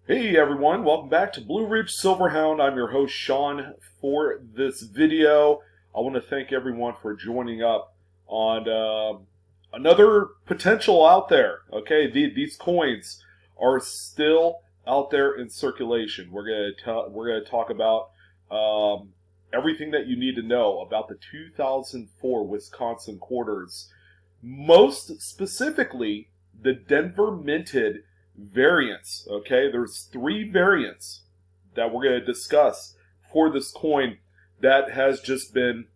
Hey everyone, welcome back to Blue Ridge Silverhound. I'm your host Sean for this video. I want to thank everyone for joining up on another potential out there. Okay, these coins are still out there in circulation. We're gonna talk about everything that you need to know about the 2004 Wisconsin quarters, most specifically the Denver minted variants. Okay, there's three variants that we're going to discuss for this coin that has just been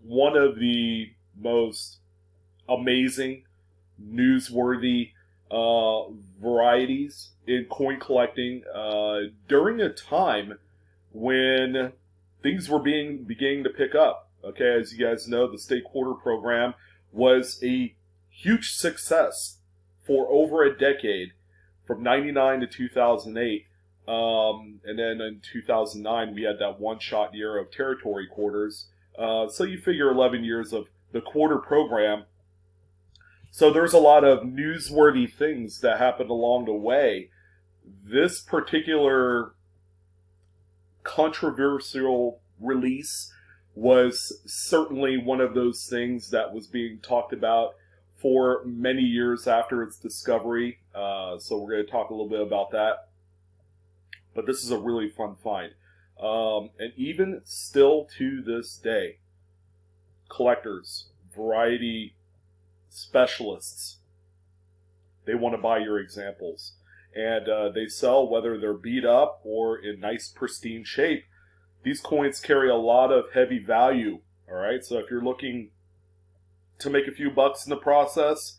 one of the most amazing, newsworthy varieties in coin collecting during a time when things were beginning to pick up. Okay, as you guys know, the state quarter program was a huge success for over a decade, from 99 to 2008. And then in 2009, we had that one-shot year of territory quarters. So you figure 11 years of the quarter program. So there's a lot of newsworthy things that happened along the way. This particular controversial release was certainly one of those things that was being talked about for many years after its discovery. So we're going to talk a little bit about that. But this is a really fun find. And even still to this day, collectors, variety specialists, they want to buy your examples. And they sell whether they're beat up or in nice pristine shape. These coins carry a lot of heavy value. Alright, so if you're looking to make a few bucks in the process,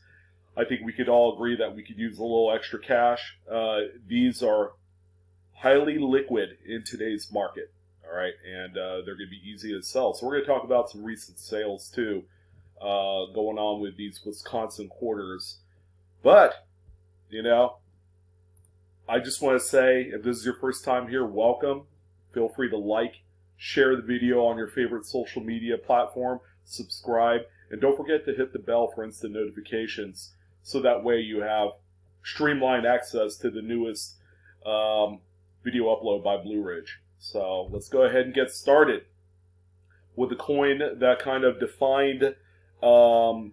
I think we could all agree that we could use a little extra cash. These are highly liquid in today's market, all right, and they're going to be easy to sell. So we're going to talk about some recent sales too, going on with these Wisconsin quarters. But, you know, I just want to say, if this is your first time here, welcome. Feel free to like, share the video on your favorite social media platform, subscribe, and don't forget to hit the bell for instant notifications, so that way you have streamlined access to the newest video upload by Blue Ridge. So let's go ahead and get started with the coin that kind of defined the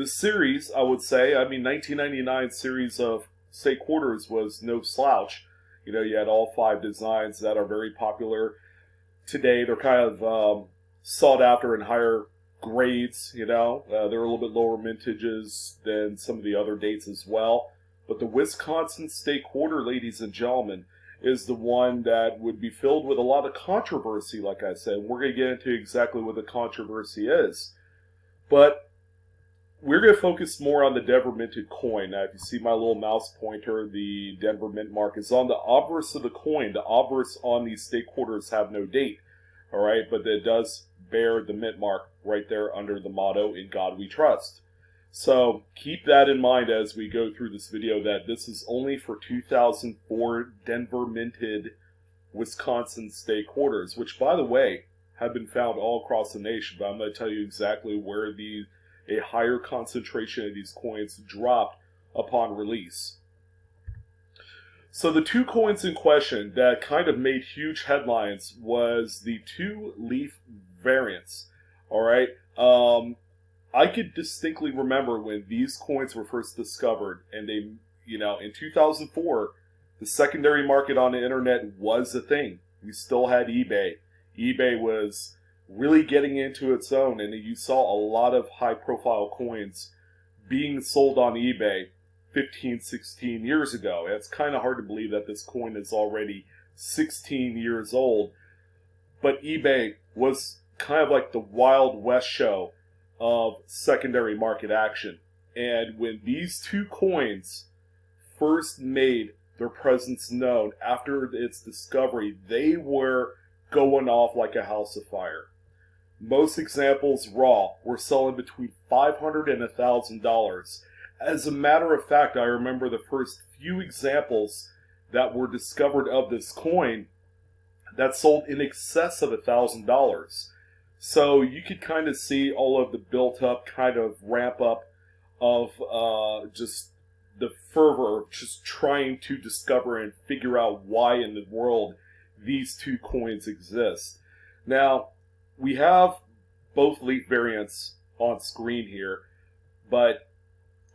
series, I would say. I mean, 1999 series of state quarters was no slouch. You know, you had all five designs that are very popular today. They're kind of sought after in higher grades, you know. They're a little bit lower mintages than some of the other dates as well. But the Wisconsin State Quarter, ladies and gentlemen, is the one that would be filled with a lot of controversy, like I said. We're going to get into exactly what the controversy is. But we're going to focus more on the Denver minted coin. Now, if you see my little mouse pointer, the Denver mint mark is on the obverse of the coin. The obverse on these state quarters have no date, all right? But it does bear the mint mark right there under the motto, "In God We Trust." So keep that in mind as we go through this video, that this is only for 2004 Denver minted Wisconsin state quarters, which, by the way, have been found all across the nation. But I'm going to tell you exactly where a higher concentration of these coins dropped upon release. So the two coins in question that kind of made huge headlines was the two leaf variants. All right, I could distinctly remember when these coins were first discovered, and they, you know, in 2004, the secondary market on the internet was a thing. We still had eBay. eBay was really getting into its own, and you saw a lot of high-profile coins being sold on eBay 15, 16 years ago. It's kind of hard to believe that this coin is already 16 years old, but eBay was kind of like the Wild West show of secondary market action. And when these two coins first made their presence known after its discovery, they were going off like a house of fire. Most examples raw were selling between $500 and $1,000. As a matter of fact, I remember the first few examples that were discovered of this coin that sold in excess of $1,000. So you could kind of see all of the built-up kind of ramp-up of just the fervor of just trying to discover and figure out why in the world these two coins exist. Now, we have both leaf variants on screen here, but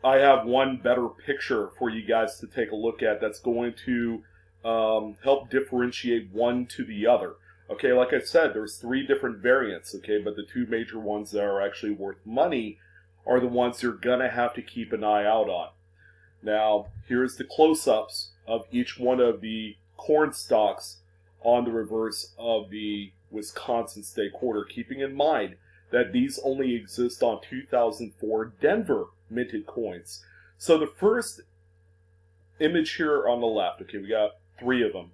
I have one better picture for you guys to take a look at that's going to help differentiate one to the other. Okay, like I said, there's 3 different variants, okay, but the 2 major ones that are actually worth money are the ones you're going to have to keep an eye out on. Now, here's the close-ups of each one of the corn stalks on the reverse of the Wisconsin State Quarter, keeping in mind that these only exist on 2004 Denver minted coins. So the first image here on the left, okay, we got 3 of them,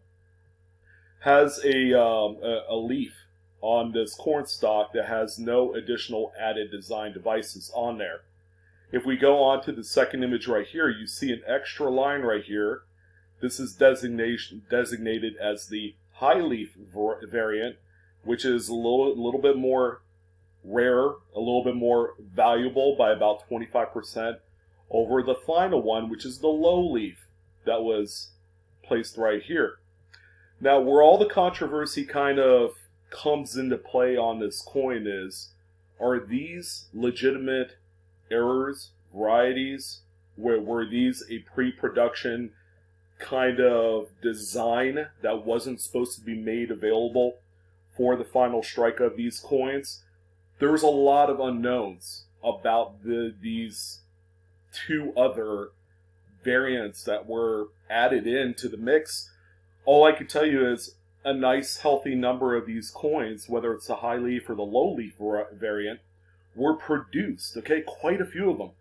has a leaf on this corn stalk that has no additional added design devices on there. If we go on to the second image right here, you see an extra line right here. This is designated as the high leaf variant, which is a little bit more rare, a little bit more valuable by about 25% over the final one, which is the low leaf that was placed right here. Now, where all the controversy kind of comes into play on this coin is, are these legitimate errors, varieties? Were these a pre-production kind of design that wasn't supposed to be made available for the final strike of these coins? There's a lot of unknowns about these 2 other variants that were added into the mix. All I can tell you is a nice healthy number of these coins, whether it's the high leaf or the low leaf variant, were produced. Okay, quite a few of them.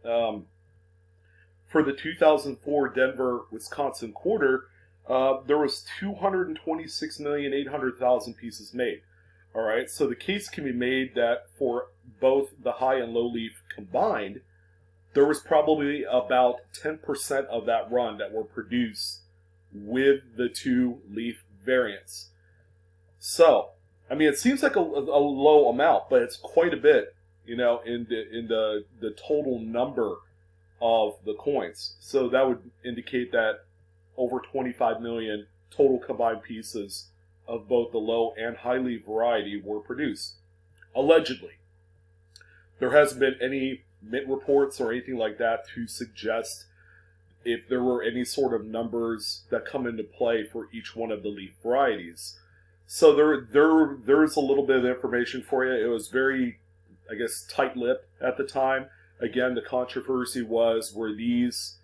For the 2004 Denver Wisconsin quarter, there was 226,800,000 pieces made. All right, so the case can be made that for both the high and low leaf combined, there was probably about 10% of that run that were produced with the 2 leaf variants. So, I mean, it seems like a low amount, but it's quite a bit, you know, in the total number of the coins. So that would indicate that over 25 million total combined pieces of both the low and high leaf variety were produced, allegedly. There hasn't been any mint reports or anything like that to suggest if there were any sort of numbers that come into play for each one of the leaf varieties. So there's a little bit of information for you. It was very, I guess, tight-lipped at the time. Again, the controversy was, were these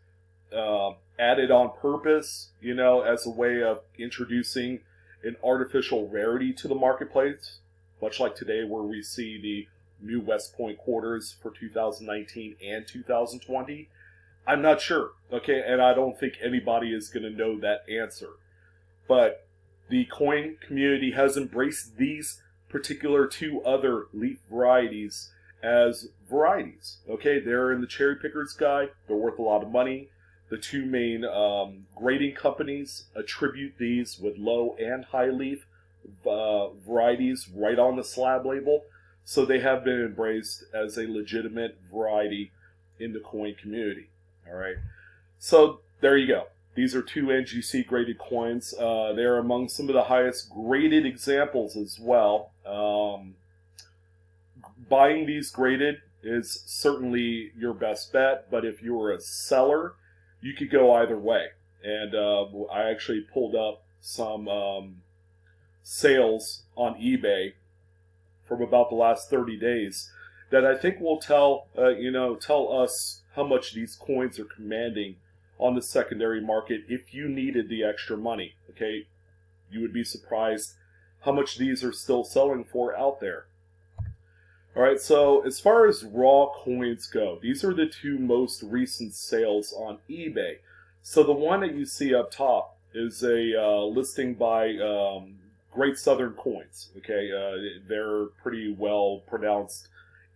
added on purpose, you know, as a way of introducing an artificial rarity to the marketplace, much like today where we see the new West Point quarters for 2019 and 2020? I'm not sure, okay, and I don't think anybody is going to know that answer. But the coin community has embraced these particular 2 other leaf varieties as varieties. Okay, they're in the cherry picker's guide. They're worth a lot of money. The 2 main grading companies attribute these with low and high leaf varieties right on the slab label. So they have been embraced as a legitimate variety in the coin community. All right. So there you go. These are 2 NGC graded coins. They're among some of the highest graded examples as well. Buying these graded is certainly your best bet, but if you were a seller, you could go either way. And I actually pulled up some sales on eBay from about the last 30 days that I think will tell us how much these coins are commanding on the secondary market if you needed the extra money. Okay, you would be surprised how much these are still selling for out there. All right, so as far as raw coins go, these are the 2 most recent sales on eBay. So the one that you see up top is a listing by Great Southern Coins. Okay, they're pretty well pronounced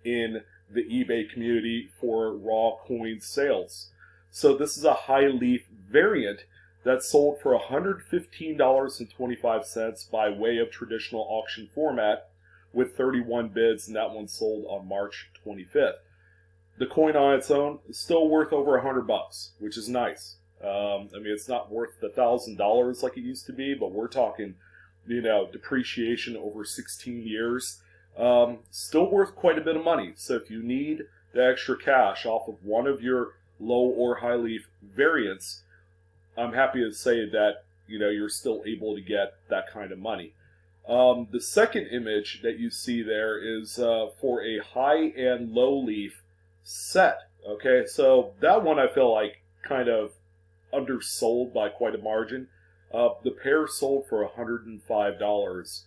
in the eBay community for raw coin sales. So this is a high leaf variant that sold for $115.25 by way of traditional auction format with 31 bids, and that one sold on March 25th. the coin on its own is still worth over $100, which is nice. I mean, it's not worth $1,000 like it used to be, but we're talking, depreciation over 16 years. Still worth quite a bit of money. So if you need the extra cash off of one of your low or high leaf variants, I'm happy to say that you're still able to get that kind of money. The second image that you see there is for a high and low leaf set. Okay, so that one I feel like kind of undersold by quite a margin. The pair sold for $105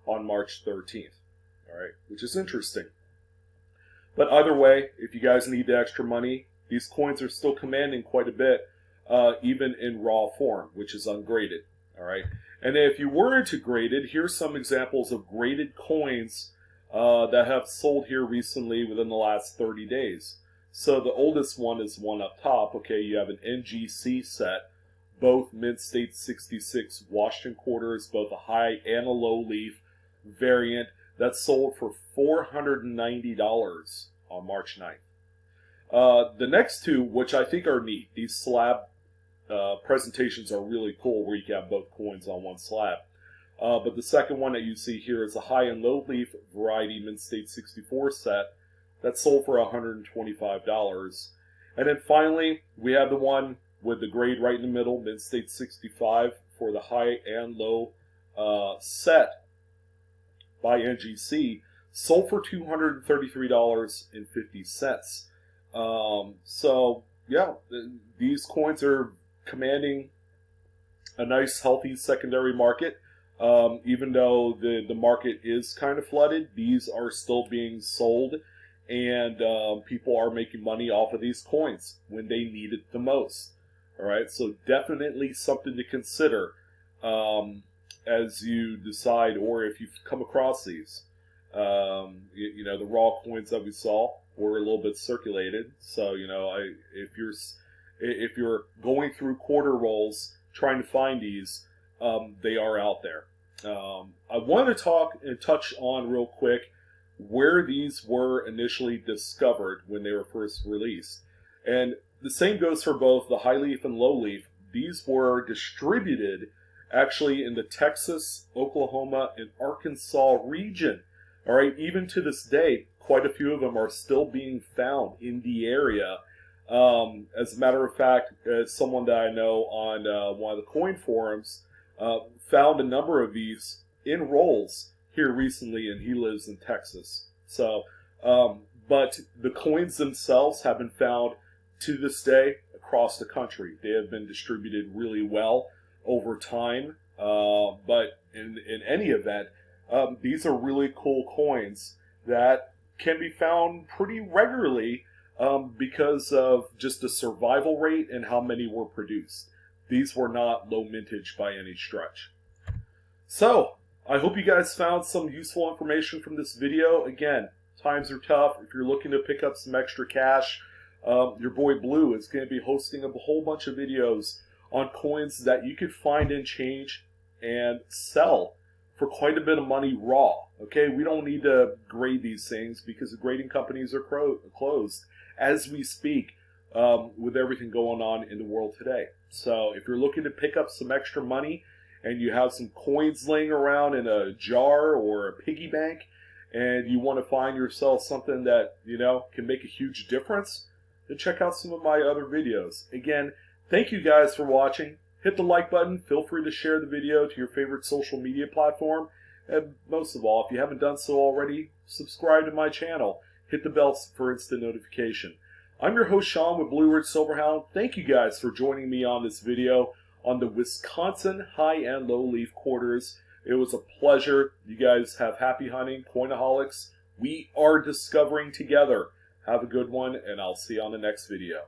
on March 13th. All right, which is interesting. But either way, if you guys need the extra money, these coins are still commanding quite a bit, even in raw form, which is ungraded. All right, and if you were into graded, here's some examples of graded coins that have sold here recently within the last 30 days. So the oldest one is one up top. Okay, you have an NGC set, both Mint State 66 Washington quarters, both a high and a low leaf variant. That sold for $490 on March 9th. The next two, which I think are neat, these slab presentations are really cool where you can have both coins on one slab. But the second one that you see here is a high and low leaf variety Mint State 64 set that sold for $125. And then finally, we have the one with the grade right in the middle, Mint State 65 for the high and low set by NGC, sold for $233.50. So yeah, these coins are commanding a nice, healthy secondary market. Even though the market is kind of flooded, these are still being sold, and people are making money off of these coins when they need it the most. All right, so definitely something to consider as you decide, or if you've come across these. The raw coins that we saw were a little bit circulated, so if you're going through quarter rolls trying to find these, they are out there. I want to talk and touch on real quick where these were initially discovered when they were first released. And the same goes for both the high leaf and low leaf. These were distributed actually in the Texas, Oklahoma, and Arkansas region. All right, even to this day, quite a few of them are still being found in the area. As a matter of fact, someone that I know on one of the coin forums found a number of these in rolls here recently, and he lives in Texas. So, but the coins themselves have been found to this day across the country. They have been distributed really well over time, but in any event, these are really cool coins that can be found pretty regularly because of just the survival rate and how many were produced. These were not low mintage by any stretch. So, I hope you guys found some useful information from this video. Again, times are tough. If you're looking to pick up some extra cash, your boy Blue is going to be hosting a whole bunch of videos on coins that you could find and change and sell for quite a bit of money raw. Okay, we don't need to grade these things because the grading companies are closed as we speak with everything going on in the world today. So if you're looking to pick up some extra money and you have some coins laying around in a jar or a piggy bank and you want to find yourself something that can make a huge difference, then check out some of my other videos. Again, thank you guys for watching. Hit the like button. Feel free to share the video to your favorite social media platform. And most of all, if you haven't done so already, subscribe to my channel. Hit the bell for instant notification. I'm your host, Sean, with Blue Ridge Silverhound. Thank you guys for joining me on this video on the Wisconsin high and low leaf quarters. It was a pleasure. You guys have happy hunting, coinaholics. We are discovering together. Have a good one, and I'll see you on the next video.